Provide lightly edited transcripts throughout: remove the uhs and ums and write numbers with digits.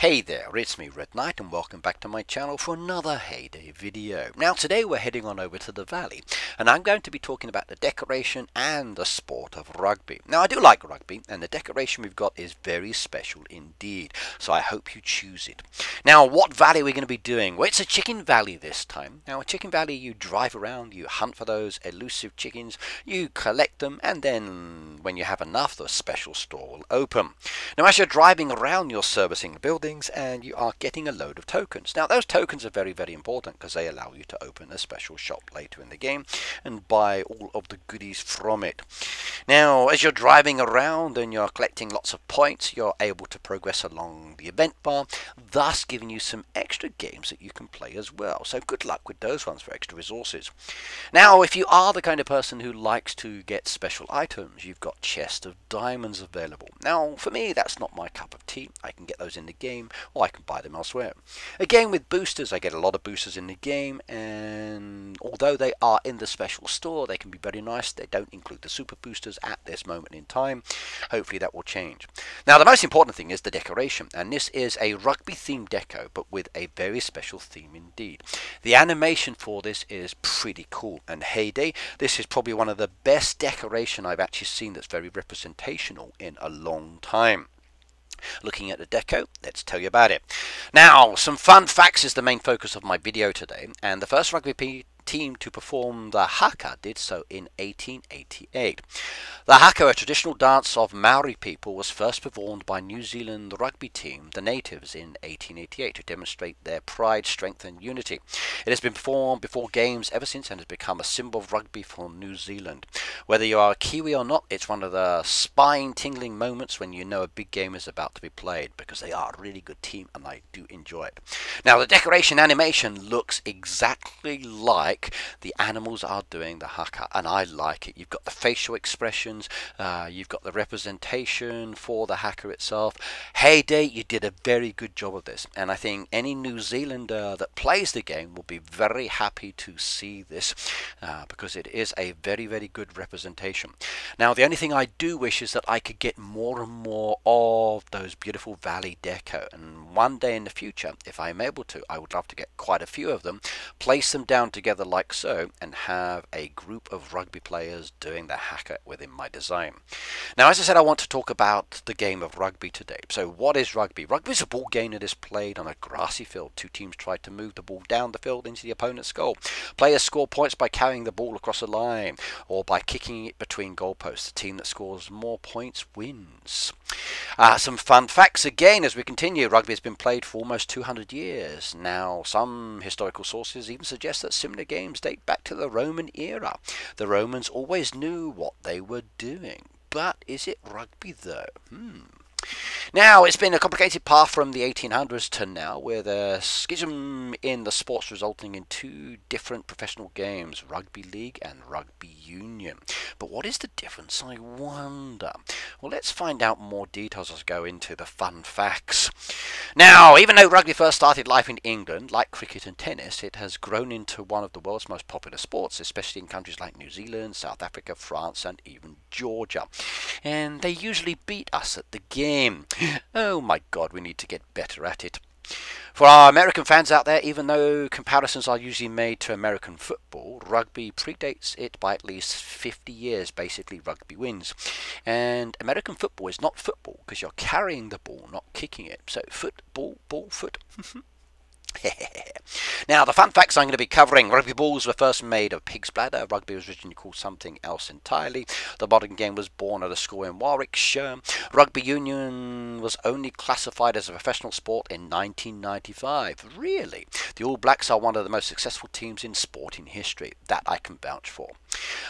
Hey there, it's me Red Knight and welcome back to my channel for another Heyday video. Now today we're heading on over to the Valley and I'm going to be talking about the decoration and the sport of rugby. Now I do like rugby and the decoration we've got is very special indeed, so I hope you choose it. Now what valley are we going to be doing? Well, it's a chicken valley this time. Now a chicken valley, you drive around, you hunt for those elusive chickens, you collect them, and then when you have enough the special store will open. Now as you're driving around you're servicing the buildings and you are getting a load of tokens. Now those tokens are very important because they allow you to open a special shop later in the game and buy all of the goodies from it. Now as you're driving around and you're collecting lots of points, you're able to progress along the event bar, thus giving you some extra games that you can play as well. So good luck with those ones for extra resources. Now if you are the kind of person who likes to get special items, you've got chests of diamonds available. Now for me that's not my cup of tea. I can get those in the game or I can buy them elsewhere. Again with boosters, I get a lot of boosters in the game, and although they are in the special store they can be very nice. They don't include the super boosters at this moment in time. Hopefully that will change. Now the most important thing is the decoration, and this is a rugby themed deco but with a very special theme indeed. The animation for this is pretty cool, and Heyday, this is probably one of the best decoration I've actually seen that's very representational in a long time. Looking at the deco, let's tell you about it. Now, some fun facts is the main focus of my video today, and the first rugby team to perform the haka did so in 1888. The haka, a traditional dance of Maori people, was first performed by New Zealand rugby team, the natives, in 1888 to demonstrate their pride, strength and unity. It has been performed before games ever since and has become a symbol of rugby for New Zealand. Whether you are a Kiwi or not, it's one of the spine-tingling moments when you know a big game is about to be played, because they are a really good team and I do enjoy it. Now the decoration animation looks exactly like the animals are doing the haka, and I like it. You've got the facial expressions, you've got the representation for the haka itself. Heyday, you did a very good job of this, and I think any New Zealander that plays the game will be very happy to see this because it is a very good representation. Now the only thing I do wish is that I could get more and more of those beautiful valley deco, and one day in the future, if I'm able to, I would love to get quite a few of them, place them down together like so, and have a group of rugby players doing the haka within my design. Now as I said, I want to talk about the game of rugby today. So what is rugby? Rugby is a ball game that is played on a grassy field. Two teams try to move the ball down the field into the opponent's goal. Players score points by carrying the ball across a line or by kicking it between goalposts. The team that scores more points wins. Some fun facts again as we continue. Rugby has been played for almost 200 years. Now some historical sources even suggest that similar games date back to the Roman era. The Romans always knew what they were doing. But is it rugby though? Now, it's been a complicated path from the 1800s to now, with a schism in the sports resulting in two different professional games, rugby league and rugby union. But what is the difference, I wonder? Well, let's find out more details as I go into the fun facts. Now, even though rugby first started life in England, like cricket and tennis, it has grown into one of the world's most popular sports, especially in countries like New Zealand, South Africa, France and even Georgia. And they usually beat us at the game. Oh my god, we need to get better at it. For our American fans out there, even though comparisons are usually made to American football, rugby predates it by at least 50 years. Basically, rugby wins. And American football is not football because you're carrying the ball, not kicking it. So football, ball, foot. Now the fun facts I'm going to be covering: rugby balls were first made of pig's bladder. Rugby was originally called something else entirely. The modern game was born at a school in Warwickshire. Rugby union was only classified as a professional sport in 1995. Really? The All Blacks are one of the most successful teams in sporting history. That I can vouch for.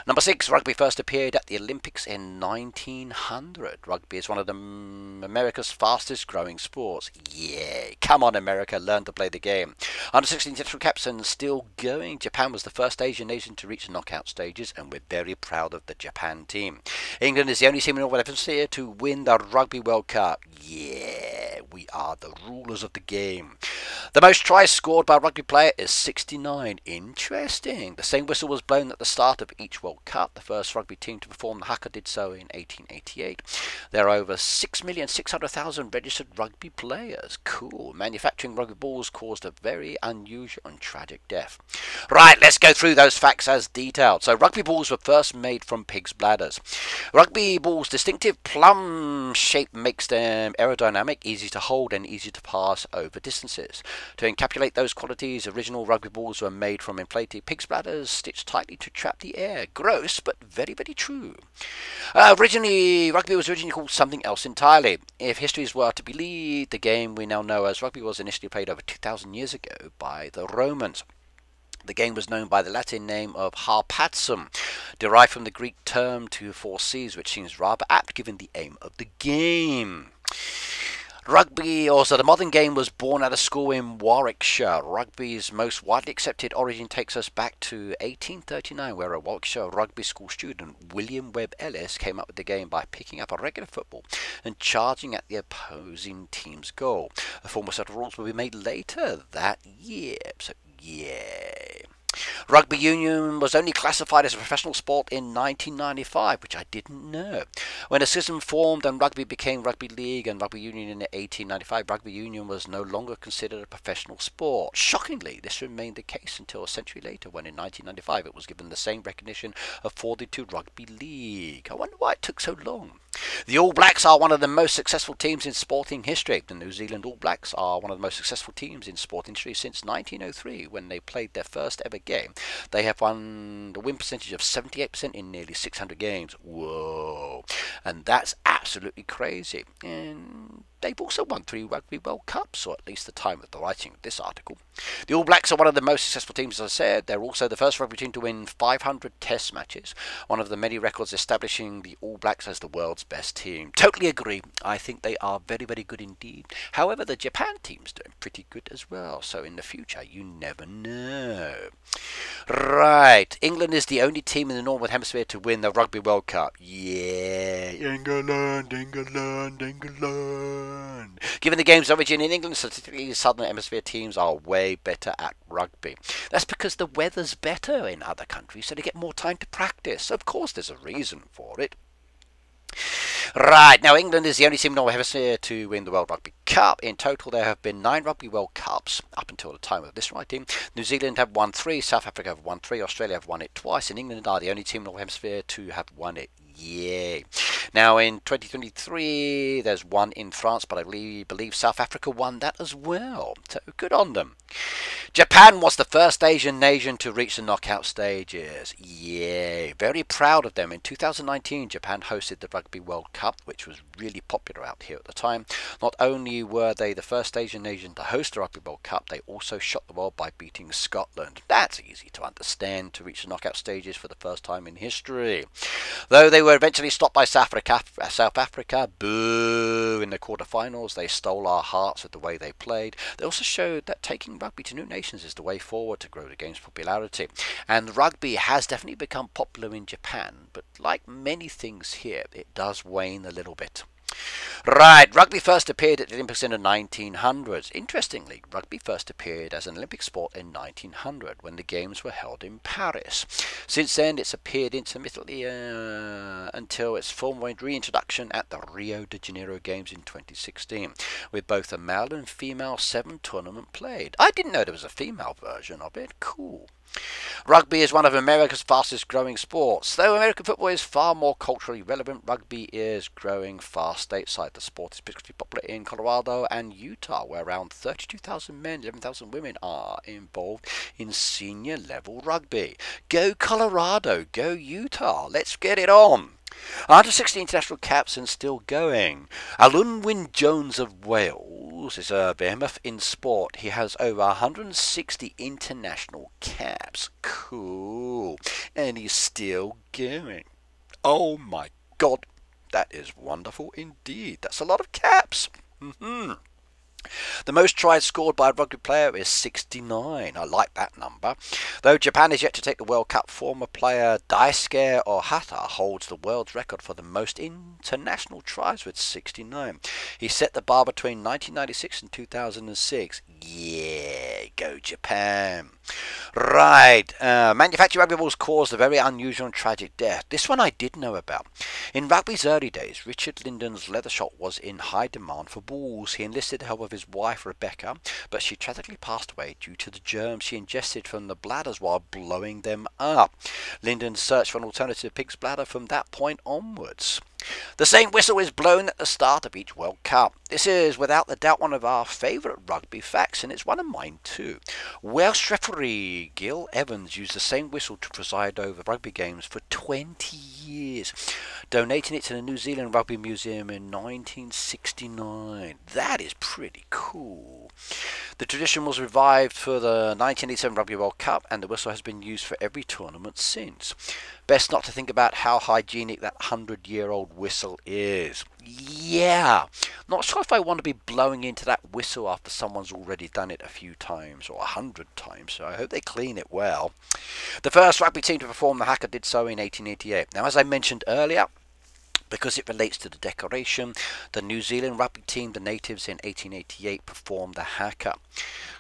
Number 6, rugby first appeared at the Olympics in 1900. Rugby is one of America's fastest growing sports. Yeah, come on America, learn to play the game. game. Under 16 international caps and still going. Japan was the first Asian nation to reach the knockout stages, and we're very proud of the Japan team. England is the only team in the Northern Hemisphere to win the Rugby World Cup. Yeah, we are the rulers of the game. The most tries scored by a rugby player is 69. Interesting. The same whistle was blown at the start of each World Cup. The first rugby team to perform the haka did so in 1888. There are over 6,600,000 registered rugby players. Cool. Manufacturing rugby balls caused a very unusual and tragic death. Right, let's go through those facts as detailed. So rugby balls were first made from pigs' bladders. Rugby balls' distinctive plum shape makes them aerodynamic, easy to hold and easy to pass over distances. To encapsulate those qualities, original rugby balls were made from inflated pig's bladders stitched tightly to trap the air. Gross, but very, very true. Rugby was originally called something else entirely. If histories were to believe, the game we now know as rugby was initially played over 2,000 years ago by the Romans. The game was known by the Latin name of harpazzum, derived from the Greek term to four seas, which seems rather apt given the aim of the game. Rugby, also the modern game, was born at a school in Warwickshire. Rugby's most widely accepted origin takes us back to 1839, where a Warwickshire rugby school student, William Webb Ellis, came up with the game by picking up a regular football and charging at the opposing team's goal. A formal set of rules will be made later that year, so yeah. Rugby union was only classified as a professional sport in 1995, which I didn't know. When a schism formed and rugby became rugby league and rugby union in 1895, rugby union was no longer considered a professional sport. Shockingly, this remained the case until a century later, when in 1995 it was given the same recognition afforded to rugby league. I wonder why it took so long. The All Blacks are one of the most successful teams in sporting history. The New Zealand All Blacks are one of the most successful teams in sporting history since 1903, when they played their first ever game. They have won the win percentage of 78% in nearly 600 games. Whoa. And that's absolutely crazy. And they've also won 3 Rugby World Cups, or at least the time of the writing of this article. The All Blacks are one of the most successful teams, as I said. They're also the first rugby team to win 500 test matches, one of the many records establishing the All Blacks as the world's best team. Totally agree. I think they are very, very good indeed. However, the Japan team's doing pretty good as well, so in the future, you never know. Right, England is the only team in the Northern Hemisphere to win the Rugby World Cup. Yeah, England, England, England. Given the game's origin in England, statistically the Southern Hemisphere teams are way better at rugby. That's because the weather's better in other countries, so they get more time to practice. Of course, there's a reason for it. Right, now England is the only team in the Northern Hemisphere to win the World Rugby Cup. In total, there have been 9 Rugby World Cups up until the time of this writing. New Zealand have won 3, South Africa have won 3, Australia have won it twice, and England are the only team in the Northern Hemisphere to have won it. Yay. Now in 2023 there's one in France, but I believe South Africa won that as well, so good on them. Japan was the first Asian nation to reach the knockout stages. Yay, very proud of them. In 2019 Japan hosted the Rugby World Cup, which was really popular out here at the time. Not only were they the first Asian nation to host the Rugby World Cup, they also shocked the world by beating Scotland. That's easy to understand, to reach the knockout stages for the first time in history. Though they were eventually stopped by South Africa, boo, in the quarterfinals. They stole our hearts with the way they played. They also showed that taking rugby to new nations is the way forward to grow the game's popularity. And rugby has definitely become popular in Japan, but like many things here, it does wane a little bit. Right, rugby first appeared at the Olympics in the 1900s. Interestingly, rugby first appeared as an Olympic sport in 1900 when the games were held in Paris. Since then, it's appeared intermittently until its formal reintroduction at the Rio de Janeiro Games in 2016, with both a male and female 7 tournament played. I didn't know there was a female version of it. Cool. Rugby is one of America's fastest growing sports. Though American football is far more culturally relevant, rugby is growing fast stateside. The sport is particularly popular in Colorado and Utah, where around 32,000 men, 11,000 women are involved in senior level rugby. Go Colorado, go Utah, let's get it on. Under 16 international caps and still going. Alun Wyn Jones of Wales is a behemoth in sport. He has over 160 international caps. Cool. And he's still going. Oh my god, that is wonderful indeed. That's a lot of caps. The most tries scored by a rugby player is 69. I like that number. Though Japan is yet to take the World Cup, former player Daisuke Ohata holds the world's record for the most international tries with 69. He set the bar between 1996 and 2006. Yeah, go Japan. Right, manufactured rugby balls caused a very unusual and tragic death. This one I did know about. In rugby's early days, Richard Linden's leather shop was in high demand for balls. He enlisted the help of his wife Rebecca, but she tragically passed away due to the germs she ingested from the bladders while blowing them up. Linden searched for an alternative pig's bladder from that point onwards. The same whistle is blown at the start of each World Cup. This is without a doubt one of our favourite rugby facts, and it's one of mine too. Welsh referee Gil Evans used the same whistle to preside over rugby games for 20 years, donating it to the New Zealand Rugby Museum in 1969. That is pretty cool. The tradition was revived for the 1987 Rugby World Cup, and the whistle has been used for every tournament since. Best not to think about how hygienic that 100-year-old whistle is. Yeah, not sure if I want to be blowing into that whistle after someone's already done it a few times or 100 times, so I hope they clean it well. The first rugby team to perform the haka did so in 1888. Now, as I mentioned earlier, because it relates to the decoration, the New Zealand rugby team, the natives, in 1888 performed the haka.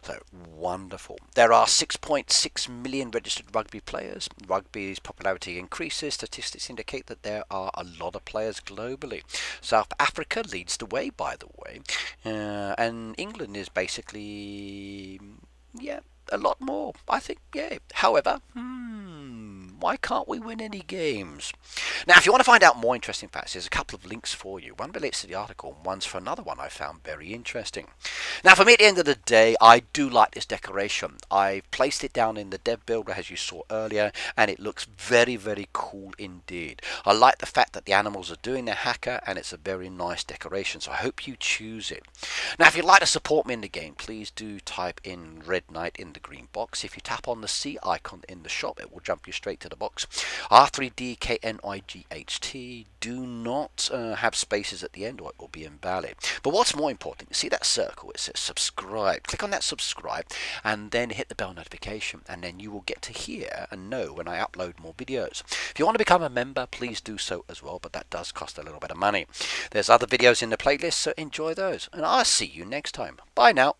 So, wonderful. There are 6.6 million registered rugby players. Rugby's popularity increases. Statistics indicate that there are a lot of players globally. South Africa leads the way, by the way. And England is basically, yeah, a lot more, I think, yeah. However, why can't we win any games? Now, if you want to find out more interesting facts, there's a couple of links for you. One relates to the article, and one's for another one I found very interesting. Now, for me, at the end of the day, I do like this decoration. I've placed it down in the dev builder, as you saw earlier, and it looks very, very cool indeed. I like the fact that the animals are doing their haka, and it's a very nice decoration, so I hope you choose it. Now, if you'd like to support me in the game, please do type in Red Knight in the green box. If you tap on the C icon in the shop, it will jump you straight to the box. R3DKNIGHT. Do not have spaces at the end or it will be invalid. But what's more important, you see that circle, it says subscribe. Click on that subscribe and then hit the bell notification, and then you will get to hear and know when I upload more videos. If you want to become a member, please do so as well, but that does cost a little bit of money. There's other videos in the playlist, so enjoy those, and I'll see you next time. Bye now.